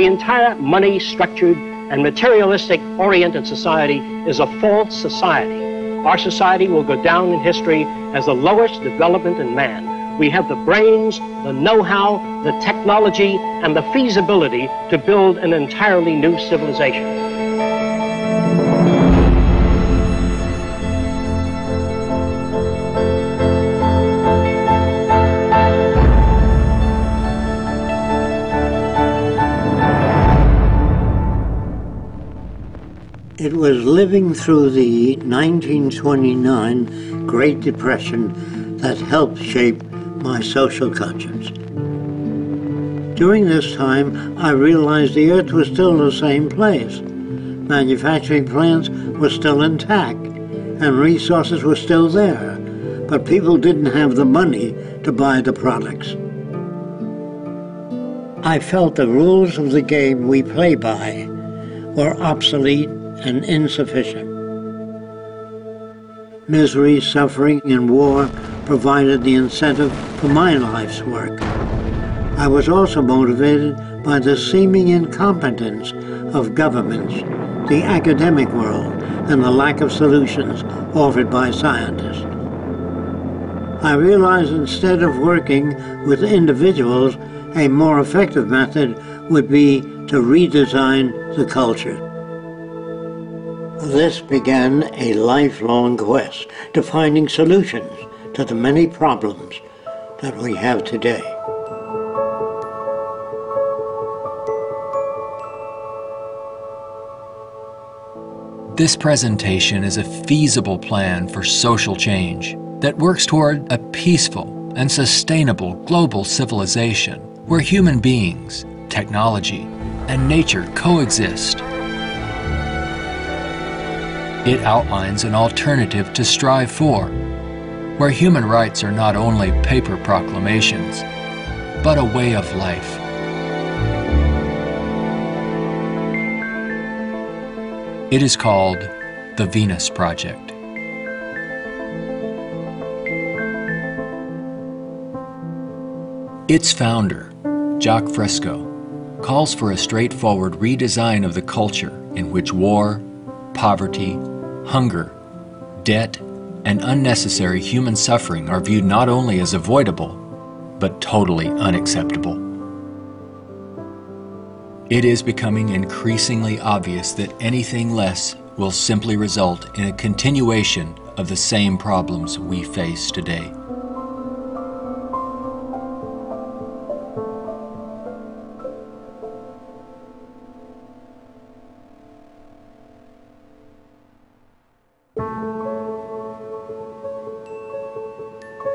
the entire money-structured and materialistic-oriented society is a false society. Our society will go down in history as the lowest development in man. We have the brains, the know-how, the technology, and the feasibility to build an entirely new civilization. It was living through the 1929 Great Depression that helped shape my social conscience. During this time, I realized the Earth was still the same place. Manufacturing plants were still intact, and resources were still there, but people didn't have the money to buy the products. I felt the rules of the game we play by were obsolete and insufficient. Misery, suffering, and war provided the incentive for my life's work. I was also motivated by the seeming incompetence of governments, the academic world, and the lack of solutions offered by scientists. I realized instead of working with individuals, a more effective method would be to redesign the culture. This began a lifelong quest to finding solutions to the many problems that we have today. This presentation is a feasible plan for social change that works toward a peaceful and sustainable global civilization where human beings, technology, and nature coexist. It outlines an alternative to strive for, where human rights are not only paper proclamations, but a way of life. It is called the Venus Project. Its founder, Jacque Fresco, calls for a straightforward redesign of the culture in which war, poverty, hunger, debt, and unnecessary human suffering are viewed not only as avoidable, but totally unacceptable. It is becoming increasingly obvious that anything less will simply result in a continuation of the same problems we face today.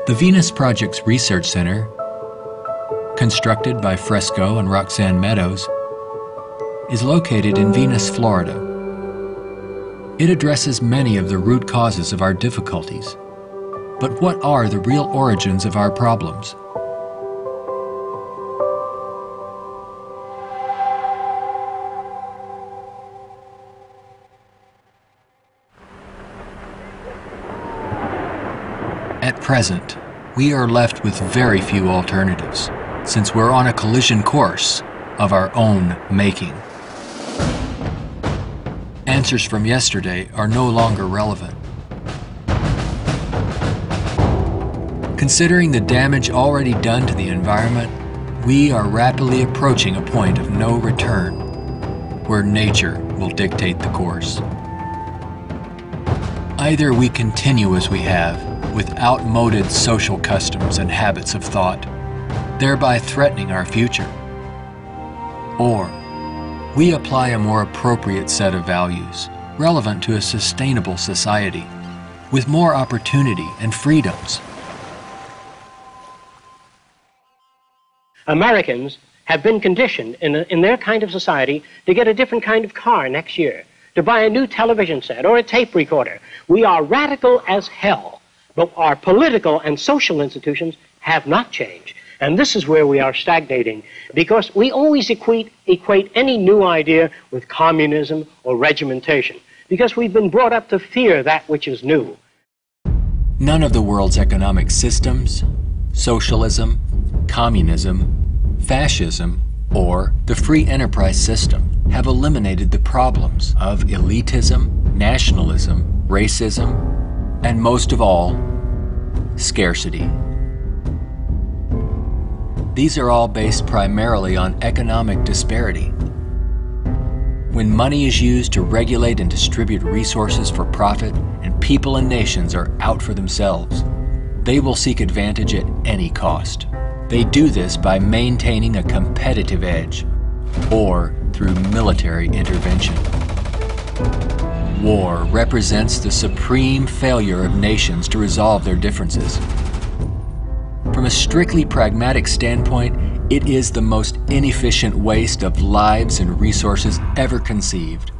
The Venus Project's Research Center, constructed by Fresco and Roxanne Meadows, is located in Venus, Florida. It addresses many of the root causes of our difficulties. But what are the real origins of our problems? At present, we are left with very few alternatives, since we're on a collision course of our own making. Answers from yesterday are no longer relevant. Considering the damage already done to the environment, we are rapidly approaching a point of no return, where nature will dictate the course. Either we continue as we have, with outmoded social customs and habits of thought, thereby threatening our future, or we apply a more appropriate set of values, relevant to a sustainable society, with more opportunity and freedoms. Americans have been conditioned in their kind of society to get a different kind of car next year, to buy a new television set or a tape recorder. We are radical as hell, but our political and social institutions have not changed. And this is where we are stagnating, because we always equate any new idea with communism or regimentation, because we've been brought up to fear that which is new. None of the world's economic systems, socialism, communism, fascism, or the free enterprise system have eliminated the problems of elitism, nationalism, racism, and most of all, scarcity. These are all based primarily on economic disparity. When money is used to regulate and distribute resources for profit, and people and nations are out for themselves, they will seek advantage at any cost. They do this by maintaining a competitive edge, or through military intervention. War represents the supreme failure of nations to resolve their differences. From a strictly pragmatic standpoint, it is the most inefficient waste of lives and resources ever conceived.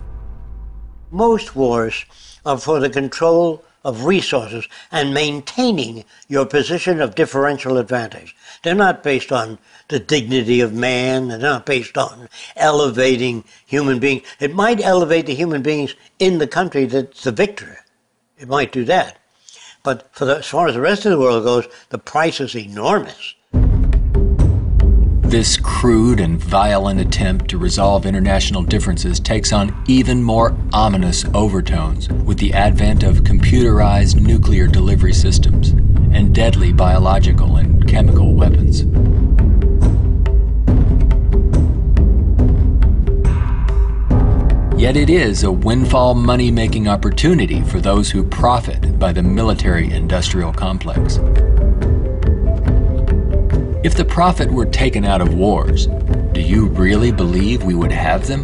Most wars are for the control of resources and maintaining your position of differential advantage. They're not based on the dignity of man. They're not based on elevating human beings. It might elevate the human beings in the country that's the victor. It might do that. But as far as the rest of the world goes, the price is enormous. This crude and violent attempt to resolve international differences takes on even more ominous overtones with the advent of computerized nuclear delivery systems and deadly biological and chemical weapons. Yet it is a windfall money-making opportunity for those who profit by the military-industrial complex. If the profit were taken out of wars, do you really believe we would have them?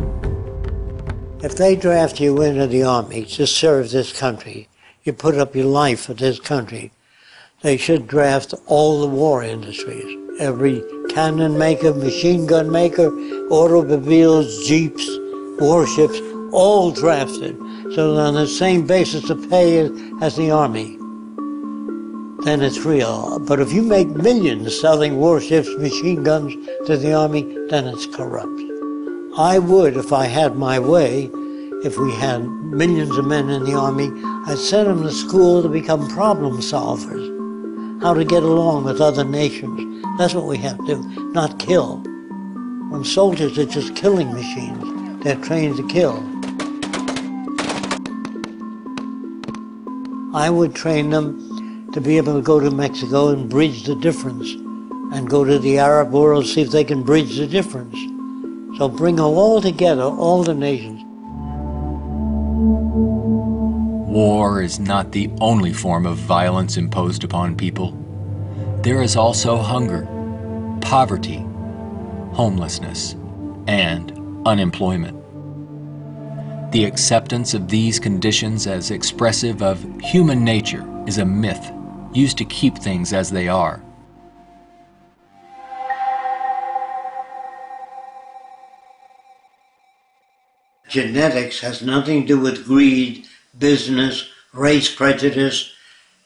If they draft you into the army to serve this country, you put up your life for this country, they should draft all the war industries. Every cannon maker, machine gun maker, automobiles, jeeps, warships, all drafted, so that on the same basis of pay as the army. Then it's real. But if you make millions selling warships, machine guns to the army, then it's corrupt. I would, if I had my way, if we had millions of men in the army, I'd send them to school to become problem solvers, how to get along with other nations. That's what we have to do, not kill. When soldiers are just killing machines, they're trained to kill. I would train them to be able to go to Mexico and bridge the difference, and go to the Arab world, see if they can bridge the difference. So bring them all together, all the nations. War is not the only form of violence imposed upon people. There is also hunger, poverty, homelessness, and unemployment. The acceptance of these conditions as expressive of human nature is a myth used to keep things as they are. Genetics has nothing to do with greed, business, race prejudice.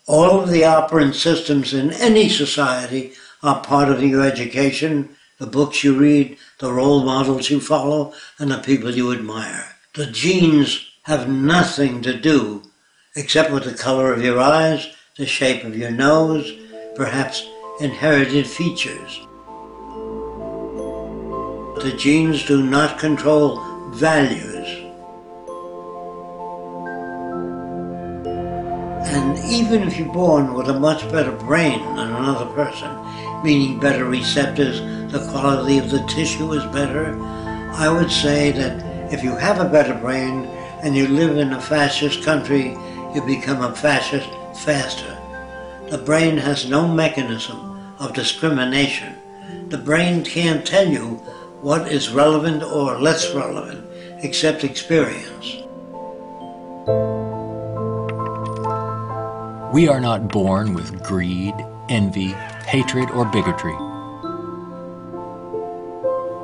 All of the operant systems in any society are part of your education, the books you read, the role models you follow, and the people you admire. The genes have nothing to do except with the color of your eyes, the shape of your nose, perhaps inherited features. The genes do not control values. And even if you're born with a much better brain than another person, meaning better receptors, the quality of the tissue is better, I would say that if you have a better brain and you live in a fascist country, you become a fascist faster. The brain has no mechanism of discrimination. The brain can't tell you what is relevant or less relevant, except experience. We are not born with greed, envy, hatred, or bigotry.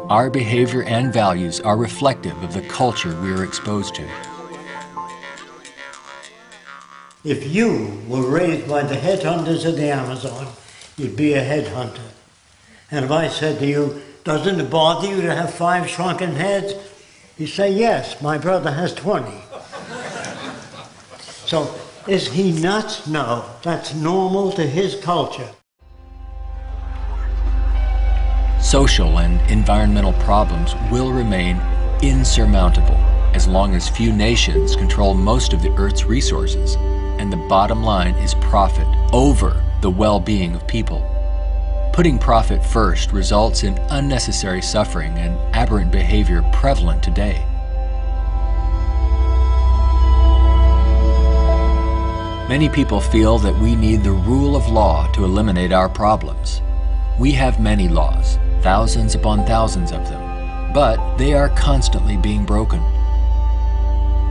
Our behavior and values are reflective of the culture we are exposed to. If you were raised by the headhunters of the Amazon, you'd be a headhunter. And if I said to you, doesn't it bother you to have 5 shrunken heads? You say, yes, my brother has 20. So, is he nuts? No, that's normal to his culture. social and environmental problems will remain insurmountable as long as few nations control most of the Earth's resources, and the bottom line is profit over the well-being of people. Putting profit first results in unnecessary suffering and aberrant behavior prevalent today. Many people feel that we need the rule of law to eliminate our problems. We have many laws, thousands upon thousands of them, but they are constantly being broken.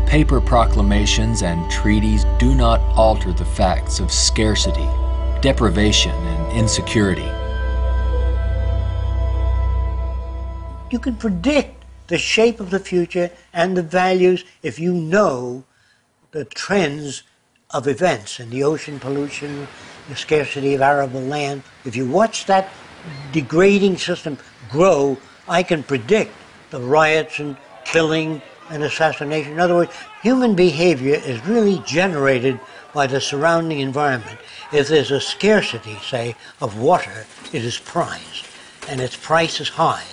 Paper proclamations and treaties do not alter the facts of scarcity, deprivation, and insecurity. You can predict the shape of the future and the values if you know the trends of events in the ocean pollution, the scarcity of arable land. If you watch that degrading system grow, I can predict the riots and killing and assassination. In other words, human behavior is really generated by the surrounding environment. If there's a scarcity, say, of water, it is prized, and its price is high.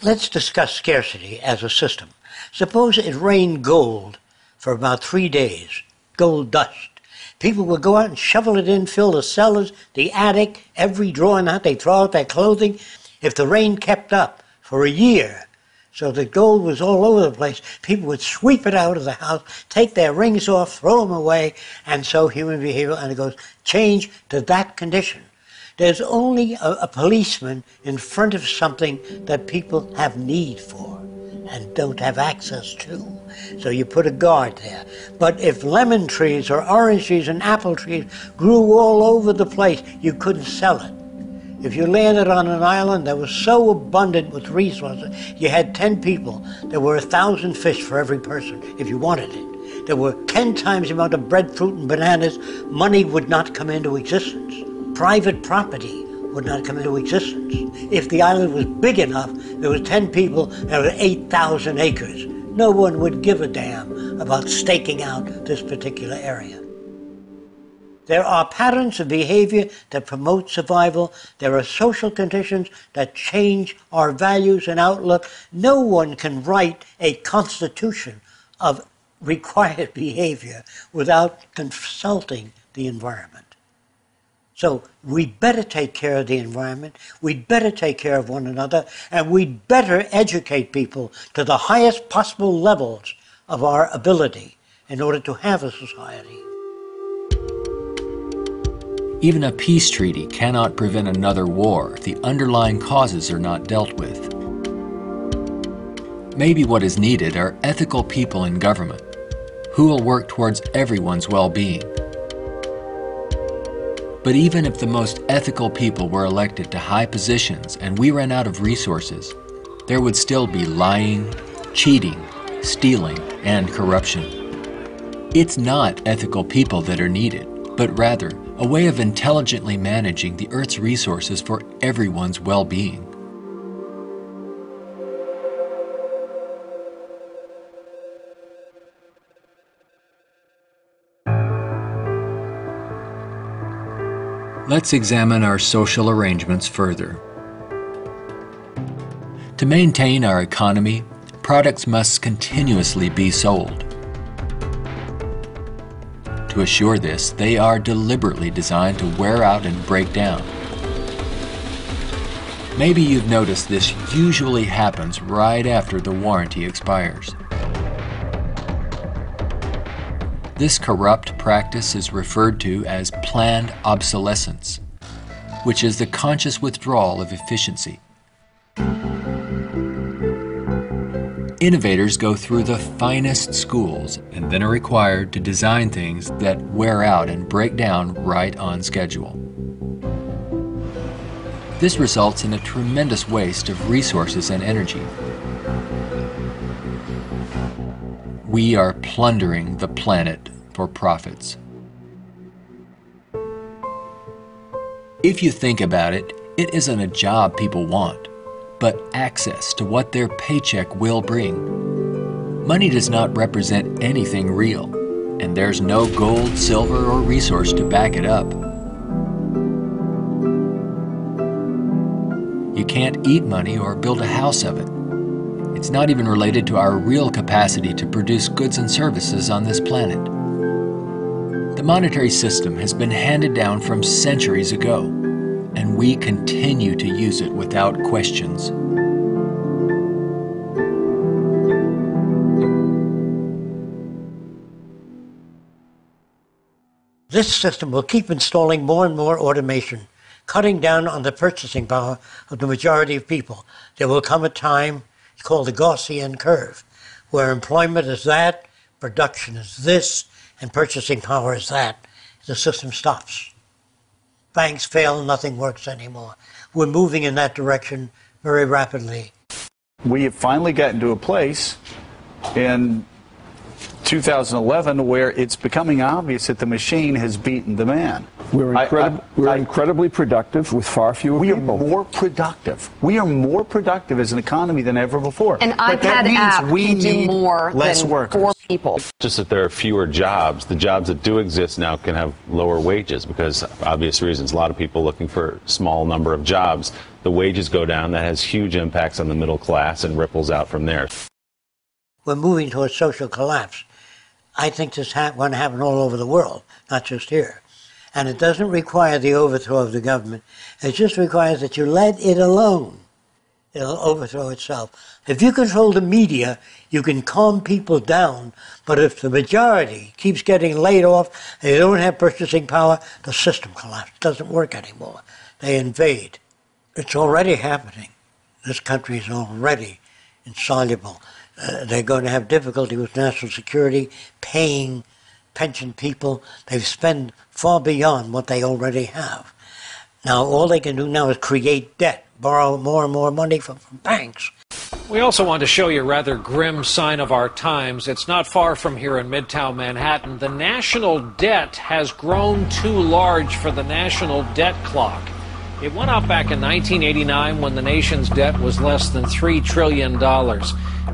Let's discuss scarcity as a system. Suppose it rained gold for about 3 days, gold dust. People would go out and shovel it in, fill the cellars, the attic, every drawer in the house. They throw out their clothing. If the rain kept up for a year, so the gold was all over the place, people would sweep it out of the house, take their rings off, throw them away, and so human behavior undergoes change to that condition. There's only a policeman in front of something that people have need for and don't have access to. So you put a guard there. But if lemon trees or orange trees and apple trees grew all over the place, you couldn't sell it. If you landed on an island that was so abundant with resources, you had 10 people, there were 1,000 fish for every person if you wanted it. There were 10 times the amount of bread, fruit, and bananas. Money would not come into existence. Private property would not come into existence. If the island was big enough, there was 10 people, there were 8,000 acres. No one would give a damn about staking out this particular area. There are patterns of behavior that promote survival. There are social conditions that change our values and outlook. No one can write a constitution of required behavior without consulting the environment. So we'd better take care of the environment, we'd better take care of one another, and we'd better educate people to the highest possible levels of our ability in order to have a society. Even a peace treaty cannot prevent another war if the underlying causes are not dealt with. Maybe what is needed are ethical people in government who will work towards everyone's well-being. But even if the most ethical people were elected to high positions and we ran out of resources, there would still be lying, cheating, stealing, and corruption. It's not ethical people that are needed, but rather a way of intelligently managing the Earth's resources for everyone's well-being. Let's examine our social arrangements further. To maintain our economy, products must continuously be sold. To assure this, they are deliberately designed to wear out and break down. Maybe you've noticed this usually happens right after the warranty expires. This corrupt practice is referred to as planned obsolescence, which is the conscious withdrawal of efficiency. Innovators go through the finest schools and then are required to design things that wear out and break down right on schedule. This results in a tremendous waste of resources and energy. We are plundering the planet for profits. If you think about it, it isn't a job people want, but access to what their paycheck will bring. Money does not represent anything real, and there's no gold, silver, or resource to back it up. You can't eat money or build a house of it. It's not even related to our real capacity to produce goods and services on this planet. The monetary system has been handed down from centuries ago, and we continue to use it without questions. This system will keep installing more and more automation, cutting down on the purchasing power of the majority of people. There will come a time, it's called the Gaussian curve, where employment is that, production is this, and purchasing power is that. The system stops. Banks fail, nothing works anymore. We're moving in that direction very rapidly. We have finally gotten to a place in 2011 where it's becoming obvious that the machine has beaten the man. We're incredibly productive with far fewer people. We are more productive. We are more productive as an economy than ever before. An iPad app can do more less than workers. 4 people. Just that there are fewer jobs. The jobs that do exist now can have lower wages because of obvious reasons. A lot of people looking for a small number of jobs. The wages go down. That has huge impacts on the middle class and ripples out from there. We're moving towards social collapse. I think this is going to happen all over the world, not just here. And it doesn't require the overthrow of the government. It just requires that you let it alone. It'll overthrow itself. If you control the media, you can calm people down. But if the majority keeps getting laid off, they don't have purchasing power, the system collapses. It doesn't work anymore. They invade. It's already happening. This country is already insoluble. They're going to have difficulty with national security, paying pension people. They've spent far beyond what they already have. Now, all they can do now is create debt, borrow more and more money from banks. We also want to show you a rather grim sign of our times. It's not far from here in Midtown Manhattan. The national debt has grown too large for the national debt clock. It went up back in 1989 when the nation's debt was less than $3 trillion.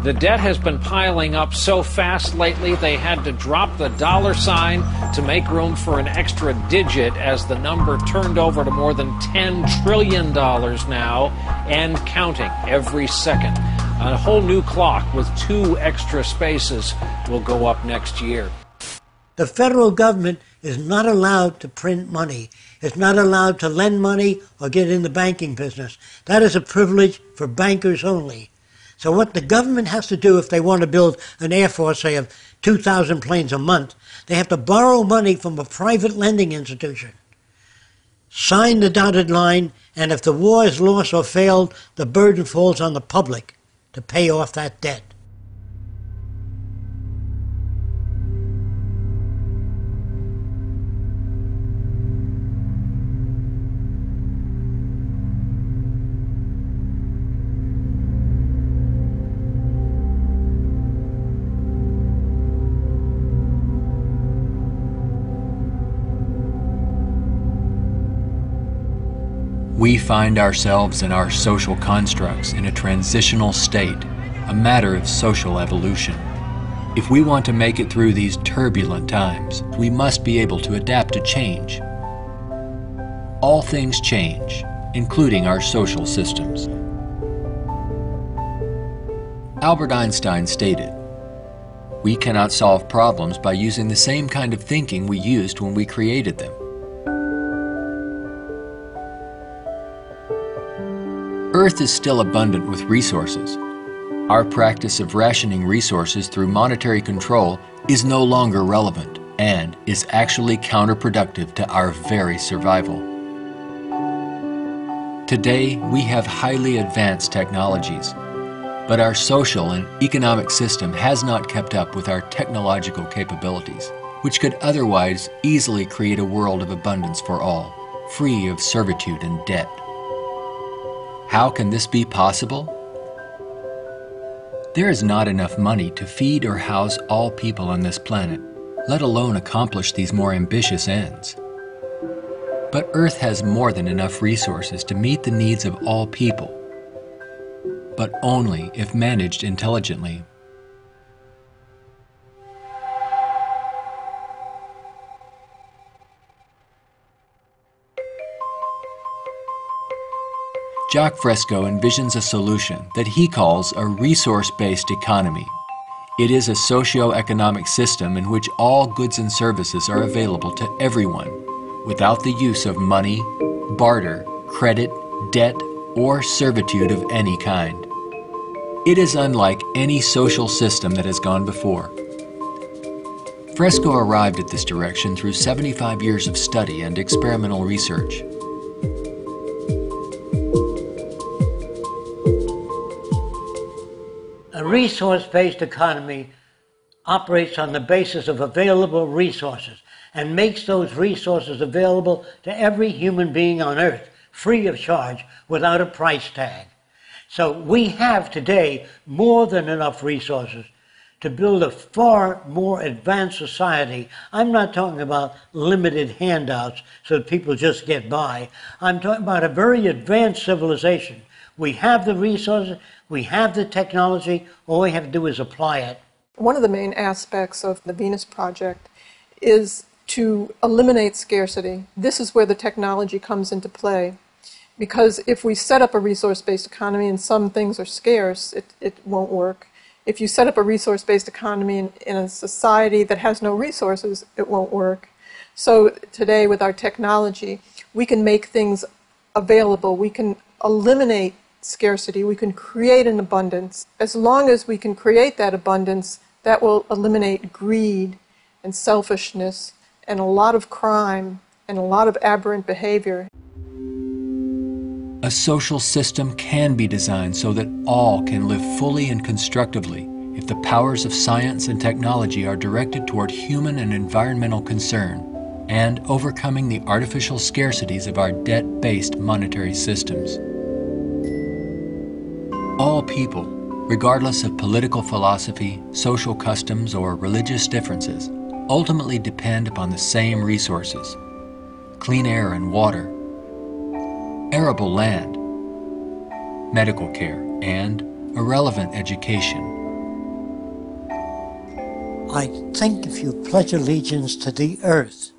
The debt has been piling up so fast lately they had to drop the dollar sign to make room for an extra digit as the number turned over to more than $10 trillion now and counting every second. A whole new clock with 2 extra spaces will go up next year. The federal government is not allowed to print money. It's not allowed to lend money or get in the banking business. That is a privilege for bankers only. So what the government has to do if they want to build an air force, say, of 2,000 planes a month, they have to borrow money from a private lending institution, sign the dotted line, and if the war is lost or failed, the burden falls on the public to pay off that debt. We find ourselves and our social constructs in a transitional state, a matter of social evolution. If we want to make it through these turbulent times, we must be able to adapt to change. All things change, including our social systems. Albert Einstein stated, "We cannot solve problems by using the same kind of thinking we used when we created them." Earth is still abundant with resources. Our practice of rationing resources through monetary control is no longer relevant and is actually counterproductive to our very survival. Today, we have highly advanced technologies, but our social and economic system has not kept up with our technological capabilities, which could otherwise easily create a world of abundance for all, free of servitude and debt. How can this be possible? There is not enough money to feed or house all people on this planet, let alone accomplish these more ambitious ends. But Earth has more than enough resources to meet the needs of all people, but only if managed intelligently. Jacque Fresco envisions a solution that he calls a resource-based economy. It is a socio-economic system in which all goods and services are available to everyone without the use of money, barter, credit, debt, or servitude of any kind. It is unlike any social system that has gone before. Fresco arrived at this direction through 75 years of study and experimental research. A resource-based economy operates on the basis of available resources and makes those resources available to every human being on earth, free of charge, without a price tag. So we have today more than enough resources to build a far more advanced society. I'm not talking about limited handouts so that people just get by. I'm talking about a very advanced civilization. We have the resources, we have the technology, all we have to do is apply it. One of the main aspects of the Venus Project is to eliminate scarcity. This is where the technology comes into play. Because if we set up a resource-based economy and some things are scarce, it won't work. If you set up a resource-based economy in a society that has no resources, it won't work. So today with our technology, we can make things available. We can eliminate scarcity. We can create an abundance. As long as we can create that abundance, that will eliminate greed and selfishness and a lot of crime and a lot of aberrant behavior. A social system can be designed so that all can live fully and constructively if the powers of science and technology are directed toward human and environmental concern and overcoming the artificial scarcities of our debt-based monetary systems. All people, regardless of political philosophy, social customs, or religious differences, ultimately depend upon the same resources: clean air and water, arable land, medical care, and a relevant education. I think if you pledge allegiance to the earth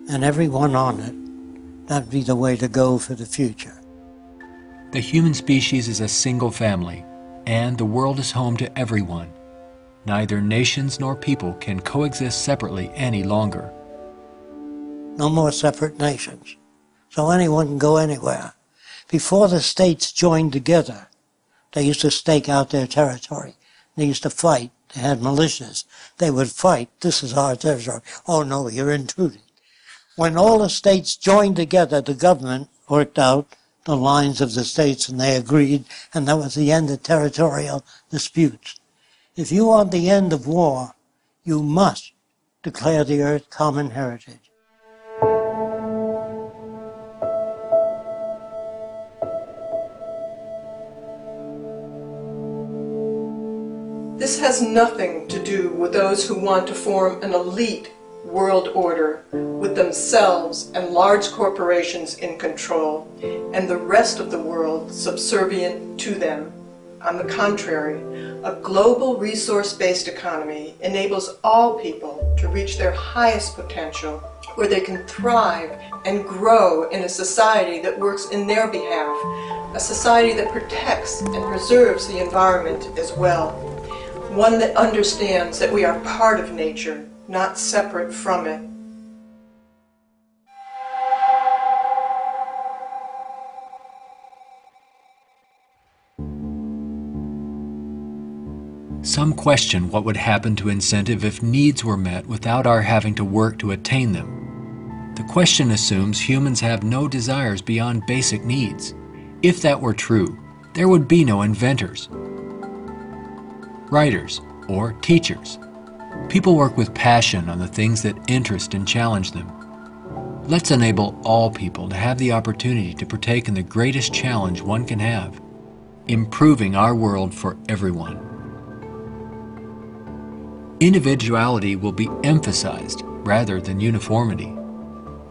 and everyone on it, that'd be the way to go for the future. The human species is a single family, and the world is home to everyone. Neither nations nor people can coexist separately any longer. No more separate nations. So anyone can go anywhere. Before the states joined together, they used to stake out their territory. They used to fight. They had militias. They would fight. This is our territory. Oh no, you're intruding. When all the states joined together, the government worked out the lines of the states and they agreed, and that was the end of territorial disputes. If you want the end of war, you must declare the earth common heritage. This has nothing to do with those who want to form an elite world order with themselves and large corporations in control and the rest of the world subservient to them. On the contrary, a global resource-based economy enables all people to reach their highest potential, where they can thrive and grow in a society that works in their behalf, a society that protects and preserves the environment as well, one that understands that we are part of nature, not separate from it. Some question what would happen to incentive if needs were met without our having to work to attain them. The question assumes humans have no desires beyond basic needs. If that were true, there would be no inventors, writers, or teachers. People work with passion on the things that interest and challenge them. Let's enable all people to have the opportunity to partake in the greatest challenge one can have, improving our world for everyone. Individuality will be emphasized rather than uniformity.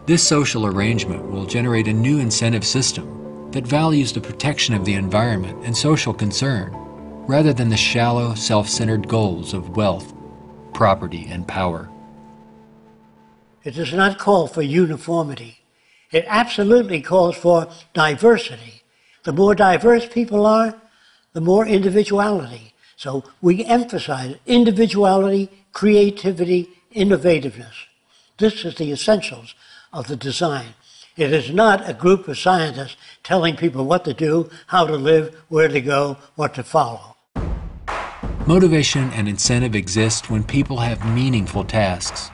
This social arrangement will generate a new incentive system that values the protection of the environment and social concern, rather than the shallow, self-centered goals of wealth, property, and power. It does not call for uniformity. It absolutely calls for diversity. The more diverse people are, the more individuality. So we emphasize individuality, creativity, innovativeness. This is the essentials of the design. It is not a group of scientists telling people what to do, how to live, where to go, what to follow. Motivation and incentive exist when people have meaningful tasks.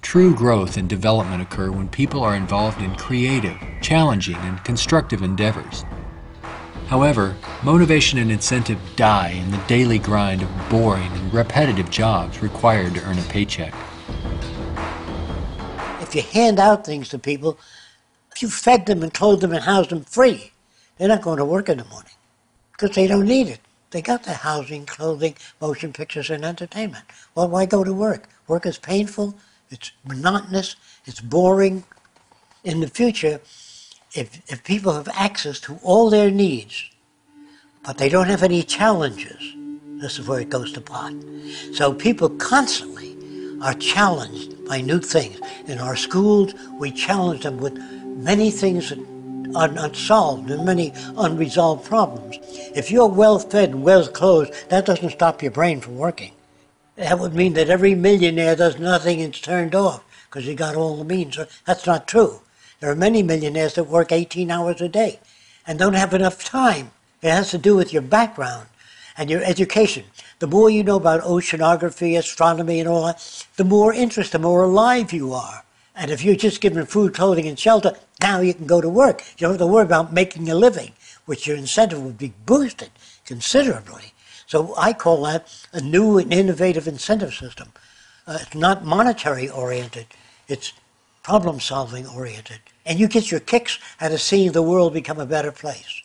True growth and development occur when people are involved in creative, challenging, and constructive endeavors. However, motivation and incentive die in the daily grind of boring and repetitive jobs required to earn a paycheck. If you hand out things to people, if you fed them and clothed them and housed them free, they're not going to work in the morning because they don't need it. They got their housing, clothing, motion pictures, and entertainment. Well, why go to work? Work is painful, it's monotonous, it's boring. In the future, if people have access to all their needs, but they don't have any challenges, this is where it goes to pot. So people constantly are challenged by new things. In our schools, we challenge them with many things that are unsolved and many unresolved problems. If you're well-fed and well-clothed, that doesn't stop your brain from working. That would mean that every millionaire does nothing and is turned off because he got all the means. That's not true. There are many millionaires that work 18 hours a day and don't have enough time. It has to do with your background and your education. The more you know about oceanography, astronomy, and all that, the more interest, the more alive you are. And if you're just given food, clothing, and shelter, now you can go to work. You don't have to worry about making a living, which your incentive would be boosted considerably. So I call that a new and innovative incentive system. It's not monetary oriented, it's problem solving oriented. And you get your kicks out of seeing the world become a better place.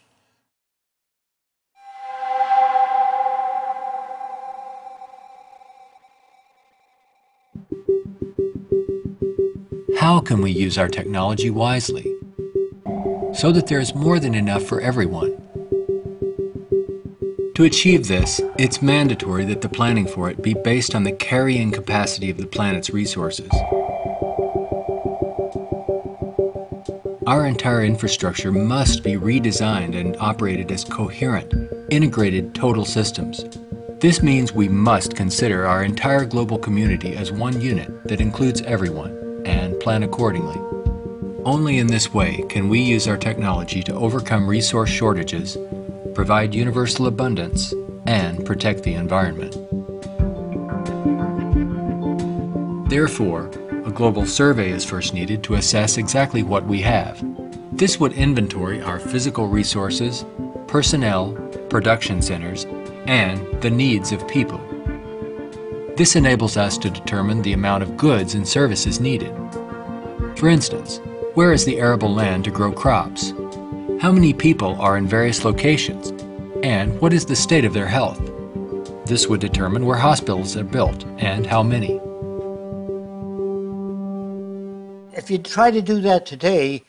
How can we use our technology wisely so that there is more than enough for everyone? To achieve this, it's mandatory that the planning for it be based on the carrying capacity of the planet's resources. Our entire infrastructure must be redesigned and operated as coherent, integrated total systems. This means we must consider our entire global community as one unit that includes everyone, and plan accordingly. Only in this way can we use our technology to overcome resource shortages, provide universal abundance, and protect the environment. Therefore, a global survey is first needed to assess exactly what we have. This would inventory our physical resources, personnel, production centers, and the needs of people. This enables us to determine the amount of goods and services needed. For instance, where is the arable land to grow crops? How many people are in various locations? And what is the state of their health? This would determine where hospitals are built and how many. If you try to do that today,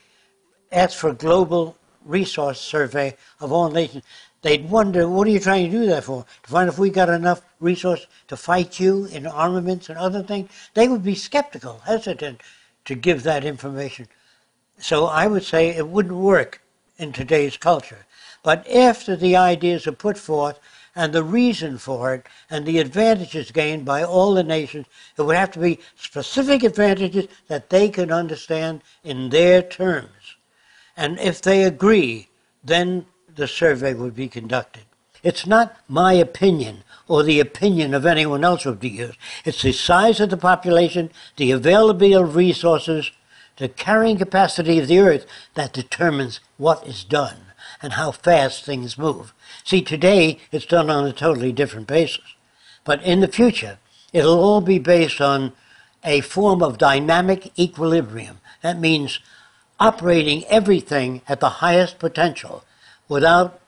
ask for a global resource survey of all nations, they'd wonder, what are you trying to do that for? To find if we got enough resource to fight you in armaments and other things? They would be skeptical, hesitant to give that information. So I would say it wouldn't work in today's culture. But after the ideas are put forth and the reason for it and the advantages gained by all the nations, it would have to be specific advantages that they can understand in their terms. And if they agree, then the survey would be conducted. It's not my opinion or the opinion of anyone else would be used. It's the size of the population, the availability of resources, the carrying capacity of the earth that determines what is done and how fast things move. See, today it's done on a totally different basis. But in the future, it'll all be based on a form of dynamic equilibrium. That means operating everything at the highest potential without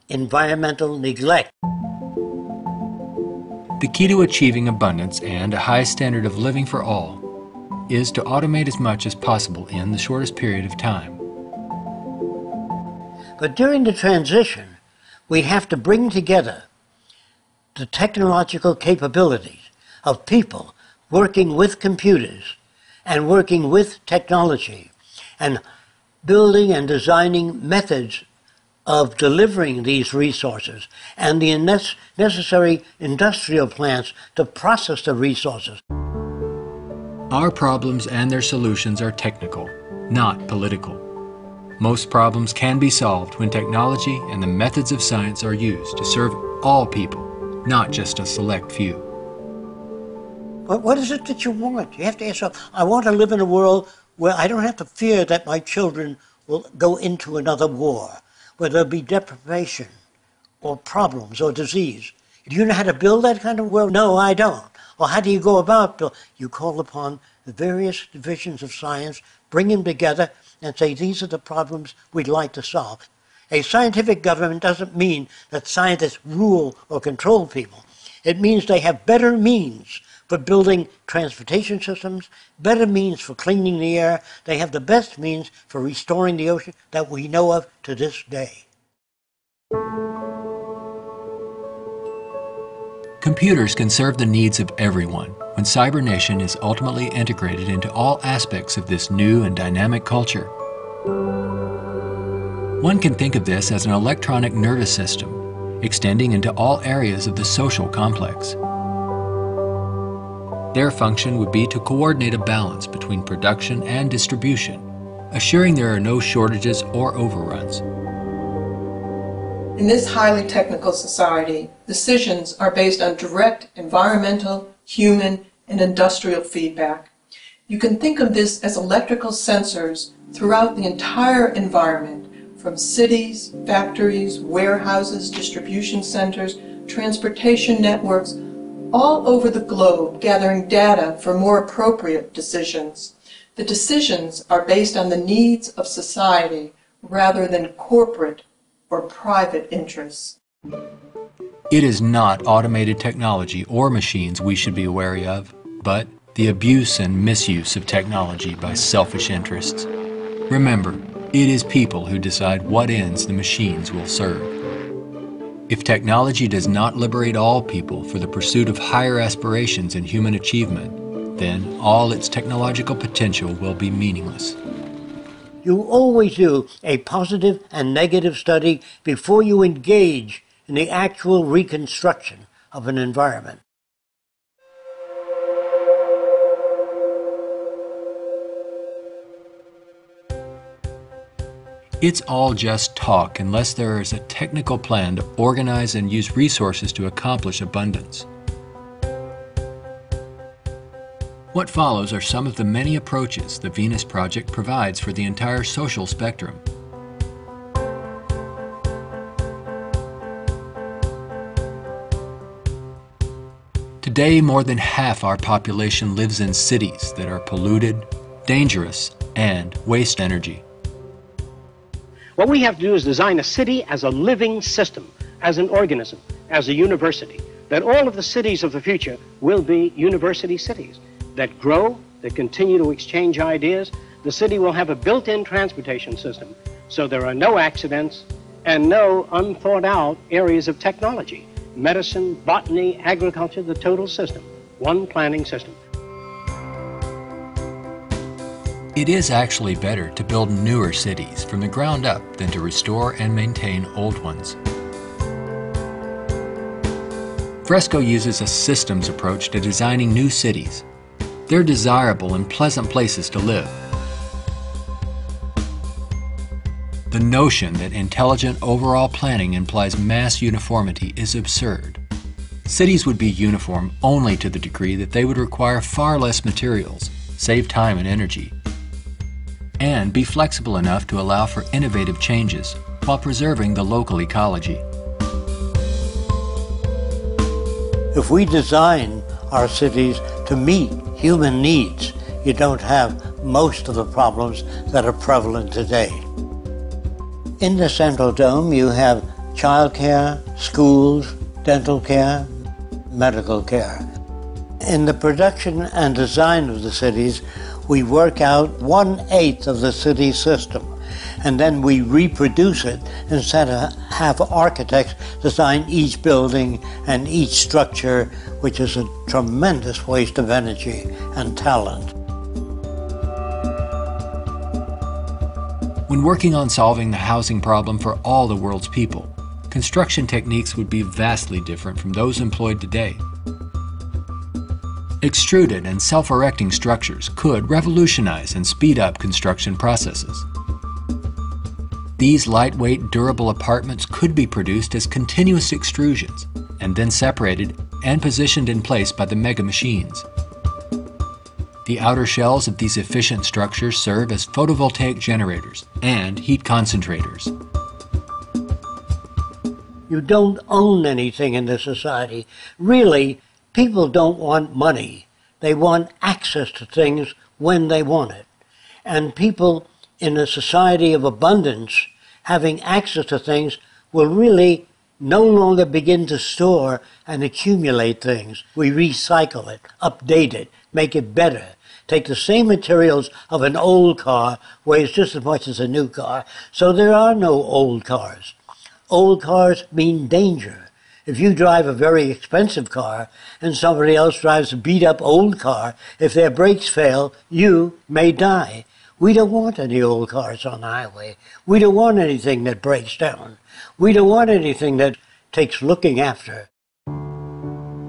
environmental neglect. The key to achieving abundance and a high standard of living for all is to automate as much as possible in the shortest period of time. But during the transition, we have to bring together the technological capabilities of people working with computers and working with technology and building and designing methods of delivering these resources and the necessary industrial plants to process the resources. Our problems and their solutions are technical, not political. Most problems can be solved when technology and the methods of science are used to serve all people, not just a select few. But what is it that you want? You have to ask yourself, I want to live in a world where I don't have to fear that my children will go into another war, where there'll be deprivation or problems or disease. Do you know how to build that kind of world? No, I don't. Well, how do you go about it? You call upon the various divisions of science, bring them together, and say, these are the problems we'd like to solve. A scientific government doesn't mean that scientists rule or control people. It means they have better means for building transportation systems, better means for cleaning the air. They have the best means for restoring the ocean that we know of to this day. Computers can serve the needs of everyone when CyberNation is ultimately integrated into all aspects of this new and dynamic culture. One can think of this as an electronic nervous system, extending into all areas of the social complex. Their function would be to coordinate a balance between production and distribution, assuring there are no shortages or overruns. In this highly technical society, decisions are based on direct environmental, human, and industrial feedback. You can think of this as electrical sensors throughout the entire environment, from cities, factories, warehouses, distribution centers, transportation networks, all over the globe, gathering data for more appropriate decisions. The decisions are based on the needs of society rather than corporate or private interests. It is not automated technology or machines we should be wary of, but the abuse and misuse of technology by selfish interests. Remember, it is people who decide what ends the machines will serve. If technology does not liberate all people for the pursuit of higher aspirations and human achievement, then all its technological potential will be meaningless. You always do a positive and negative study before you engage in the actual reconstruction of an environment. It's all just talk unless there is a technical plan to organize and use resources to accomplish abundance. What follows are some of the many approaches the Venus Project provides for the entire social spectrum. Today, more than half our population lives in cities that are polluted, dangerous, and waste energy. What we have to do is design a city as a living system, as an organism, as a university, that all of the cities of the future will be university cities that grow, that continue to exchange ideas. The city will have a built-in transportation system, so there are no accidents and no unthought out areas of technology. Medicine, botany, agriculture, the total system, one planning system. It is actually better to build newer cities from the ground up than to restore and maintain old ones. Fresco uses a systems approach to designing new cities. They're desirable and pleasant places to live. The notion that intelligent overall planning implies mass uniformity is absurd. Cities would be uniform only to the degree that they would require far less materials, save time and energy, and be flexible enough to allow for innovative changes while preserving the local ecology. If we design our cities to meet human needs, you don't have most of the problems that are prevalent today. In the Central Dome, you have childcare, schools, dental care, medical care. In the production and design of the cities, we work out 1/8 of the city system, and then we reproduce it instead of have architects design each building and each structure, which is a tremendous waste of energy and talent. When working on solving the housing problem for all the world's people, construction techniques would be vastly different from those employed today. Extruded and self-erecting structures could revolutionize and speed up construction processes. These lightweight, durable apartments could be produced as continuous extrusions and then separated and positioned in place by the mega machines. The outer shells of these efficient structures serve as photovoltaic generators and heat concentrators. You don't own anything in this society. Really, people don't want money. They want access to things when they want it. And people in a society of abundance, having access to things, will really no longer begin to store and accumulate things. We recycle it, update it, make it better. Take the same materials of an old car, weighs just as much as a new car, so there are no old cars. Old cars mean danger. If you drive a very expensive car and somebody else drives a beat-up old car, if their brakes fail, you may die. We don't want any old cars on the highway. We don't want anything that breaks down. We don't want anything that takes looking after.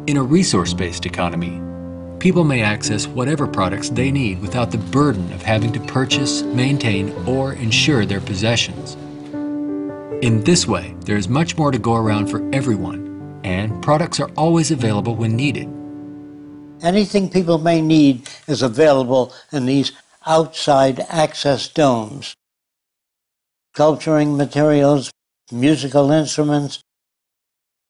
In a resource-based economy, people may access whatever products they need without the burden of having to purchase, maintain, or insure their possessions. In this way, there is much more to go around for everyone, and products are always available when needed. Anything people may need is available in these outside access domes. Sculpturing materials, musical instruments,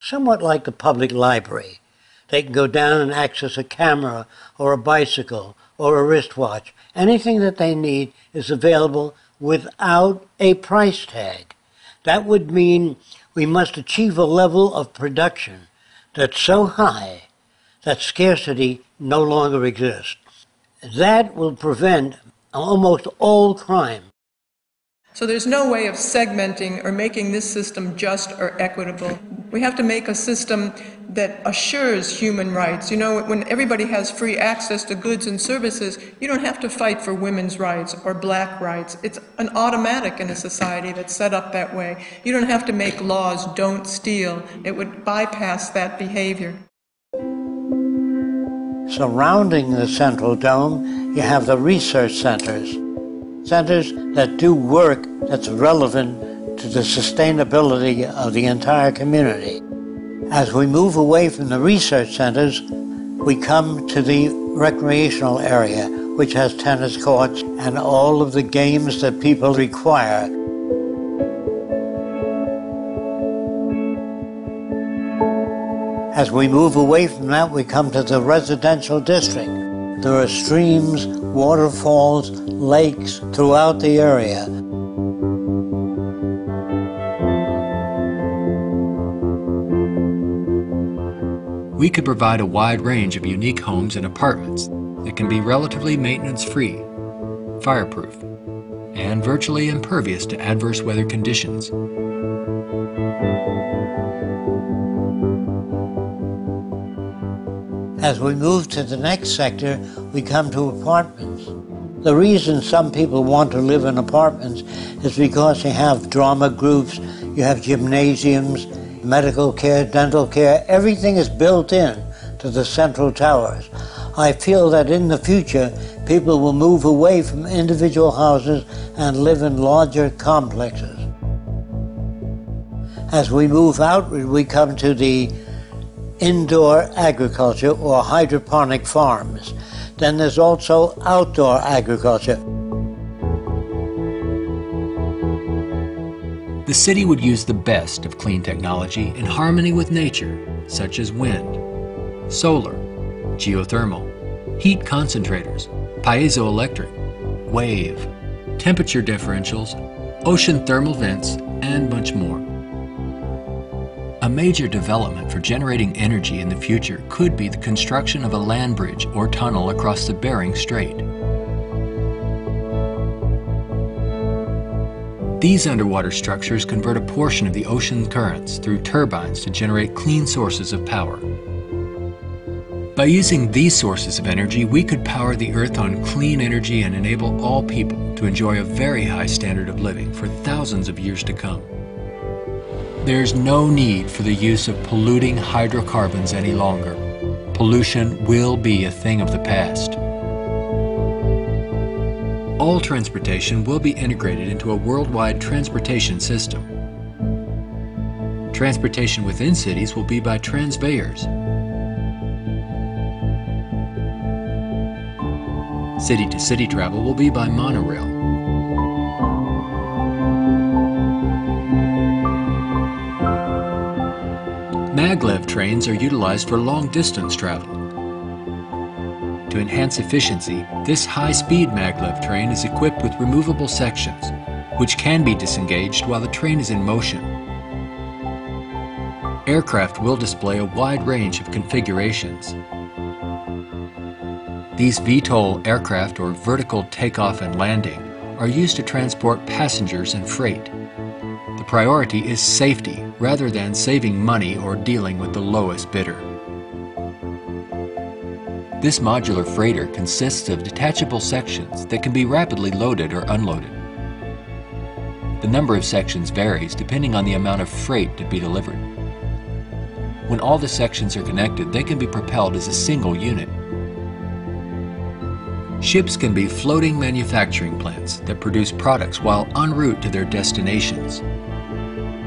somewhat like the public library. They can go down and access a camera or a bicycle or a wristwatch. Anything that they need is available without a price tag. That would mean we must achieve a level of production that's so high that scarcity no longer exists. That will prevent almost all crime. So there's no way of segmenting or making this system just or equitable. We have to make a system that assures human rights. You know, when everybody has free access to goods and services, you don't have to fight for women's rights or black rights. It's an automatic in a society that's set up that way. You don't have to make laws, don't steal. It would bypass that behavior. Surrounding the central dome, you have the research centers. Centers that do work that's relevant to the sustainability of the entire community. As we move away from the research centers, we come to the recreational area, which has tennis courts and all of the games that people require. As we move away from that, we come to the residential district. There are streams, waterfalls, lakes throughout the area. We could provide a wide range of unique homes and apartments that can be relatively maintenance-free, fireproof, and virtually impervious to adverse weather conditions. As we move to the next sector, we come to apartments. The reason some people want to live in apartments is because you have drama groups, you have gymnasiums, medical care, dental care, everything is built in to the central towers. I feel that in the future, people will move away from individual houses and live in larger complexes. As we move outward, we come to the indoor agriculture or hydroponic farms. Then there's also outdoor agriculture. The city would use the best of clean technology in harmony with nature, such as wind, solar, geothermal, heat concentrators, piezoelectric, wave, temperature differentials, ocean thermal vents, and much more. A major development for generating energy in the future could be the construction of a land bridge or tunnel across the Bering Strait. These underwater structures convert a portion of the ocean currents through turbines to generate clean sources of power. By using these sources of energy, we could power the Earth on clean energy and enable all people to enjoy a very high standard of living for thousands of years to come. There's no need for the use of polluting hydrocarbons any longer. Pollution will be a thing of the past. All transportation will be integrated into a worldwide transportation system. Transportation within cities will be by transveyors. City-to-city travel will be by monorail. Maglev trains are utilized for long-distance travel. To enhance efficiency, this high-speed maglev train is equipped with removable sections, which can be disengaged while the train is in motion. Aircraft will display a wide range of configurations. These VTOL aircraft, or vertical takeoff and landing, are used to transport passengers and freight. The priority is safety rather than saving money or dealing with the lowest bidder. This modular freighter consists of detachable sections that can be rapidly loaded or unloaded. The number of sections varies depending on the amount of freight to be delivered. When all the sections are connected, they can be propelled as a single unit. Ships can be floating manufacturing plants that produce products while en route to their destinations.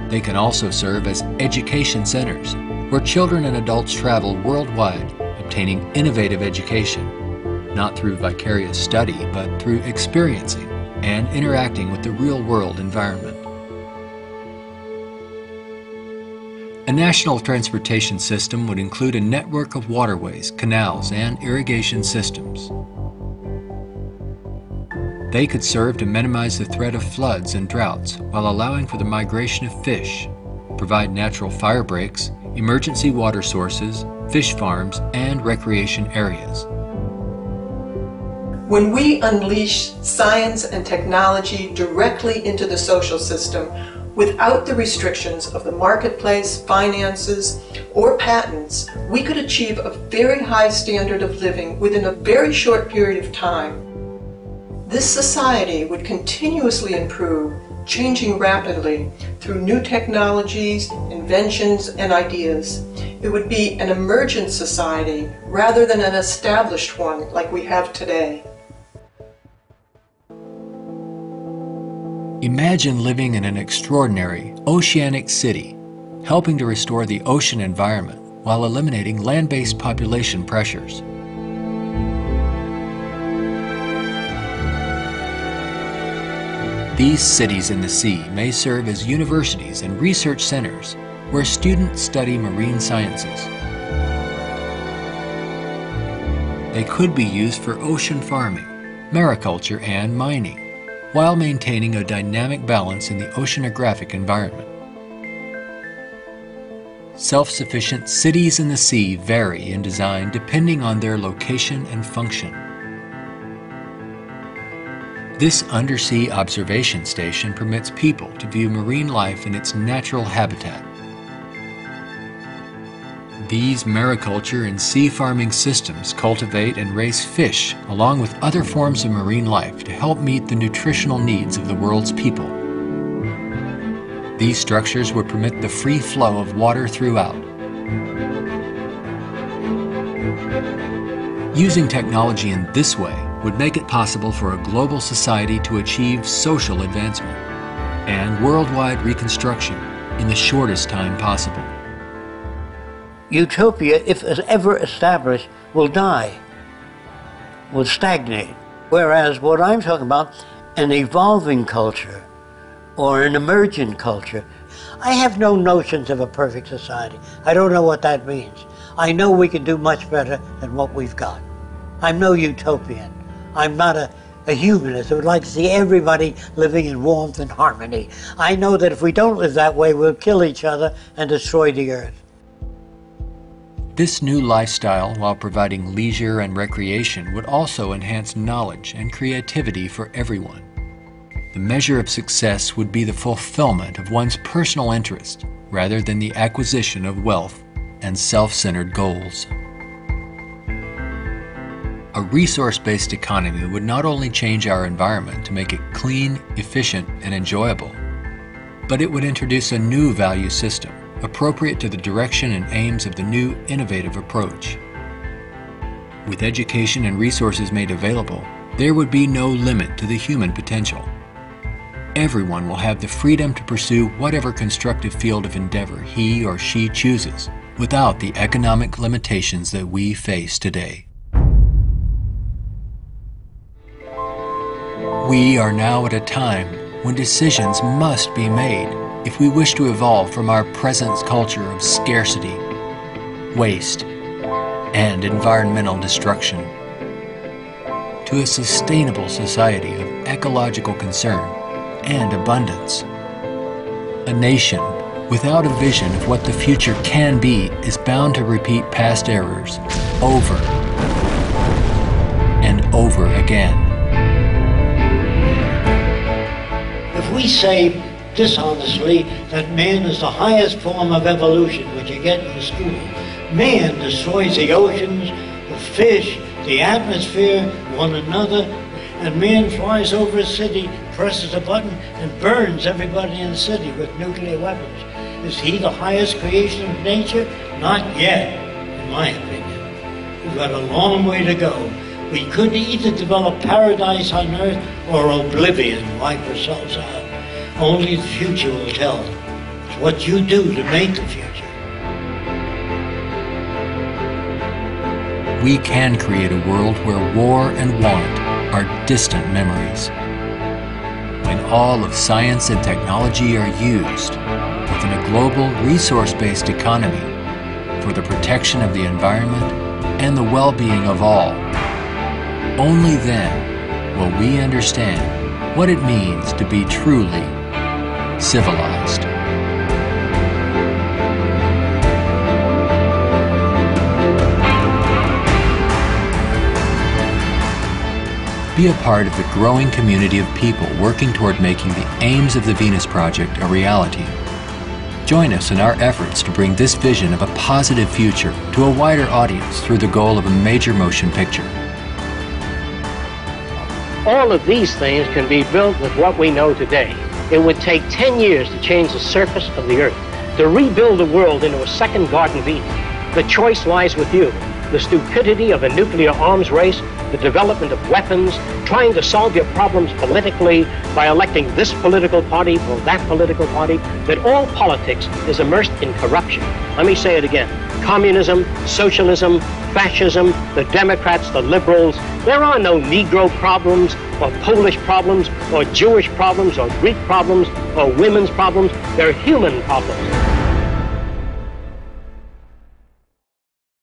They can also serve as education centers, where children and adults travel worldwide, obtaining innovative education, not through vicarious study, but through experiencing and interacting with the real-world environment. A national transportation system would include a network of waterways, canals, and irrigation systems. They could serve to minimize the threat of floods and droughts while allowing for the migration of fish, provide natural fire breaks, emergency water sources, fish farms, and recreation areas. When we unleash science and technology directly into the social system without the restrictions of the marketplace, finances, or patents, we could achieve a very high standard of living within a very short period of time. This society would continuously improve, changing rapidly through new technologies, inventions, and ideas. It would be an emergent society rather than an established one like we have today. Imagine living in an extraordinary oceanic city, helping to restore the ocean environment while eliminating land-based population pressures. These cities in the sea may serve as universities and research centers where students study marine sciences. They could be used for ocean farming, mariculture, and mining, while maintaining a dynamic balance in the oceanographic environment. Self-sufficient cities in the sea vary in design depending on their location and function. This undersea observation station permits people to view marine life in its natural habitat. These mariculture and sea farming systems cultivate and raise fish along with other forms of marine life to help meet the nutritional needs of the world's people. These structures would permit the free flow of water throughout. Using technology in this way would make it possible for a global society to achieve social advancement and worldwide reconstruction in the shortest time possible. Utopia, if ever established, will die, will stagnate. Whereas what I'm talking about, an evolving culture or an emergent culture, I have no notions of a perfect society. I don't know what that means. I know we can do much better than what we've got. I'm no utopian. I'm not a humanist who would like to see everybody living in warmth and harmony. I know that if we don't live that way, we'll kill each other and destroy the earth. This new lifestyle, while providing leisure and recreation, would also enhance knowledge and creativity for everyone. The measure of success would be the fulfillment of one's personal interest rather than the acquisition of wealth and self-centered goals. A resource-based economy would not only change our environment to make it clean, efficient, and enjoyable, but it would introduce a new value system appropriate to the direction and aims of the new innovative approach. With education and resources made available, there would be no limit to the human potential. Everyone will have the freedom to pursue whatever constructive field of endeavor he or she chooses, without the economic limitations that we face today. We are now at a time when decisions must be made if we wish to evolve from our present culture of scarcity, waste, and environmental destruction to a sustainable society of ecological concern and abundance. A nation without a vision of what the future can be is bound to repeat past errors over and over again. If we say dishonestly that man is the highest form of evolution, which you get in school, man destroys the oceans, the fish, the atmosphere, one another, and man flies over a city, presses a button, and burns everybody in the city with nuclear weapons. Is he the highest creation of nature? Not yet, in my opinion. We've got a long way to go. We could either develop paradise on earth or oblivion, wipe ourselves out. Only the future will tell. It's what you do to make the future. We can create a world where war and want are distant memories. When all of science and technology are used within a global resource-based economy for the protection of the environment and the well-being of all, only then will we understand what it means to be truly civilized. Be a part of the growing community of people working toward making the aims of the Venus Project a reality. Join us in our efforts to bring this vision of a positive future to a wider audience through the goal of a major motion picture. All of these things can be built with what we know today. It would take 10 years to change the surface of the earth, to rebuild the world into a second Garden of Eden. The choice lies with you. The stupidity of a nuclear arms race, the development of weapons, trying to solve your problems politically by electing this political party or that political party, that all politics is immersed in corruption. Let me say it again. Communism, socialism, fascism, the Democrats, the liberals, there are no Negro problems or Polish problems or Jewish problems or Greek problems or women's problems. They're human problems.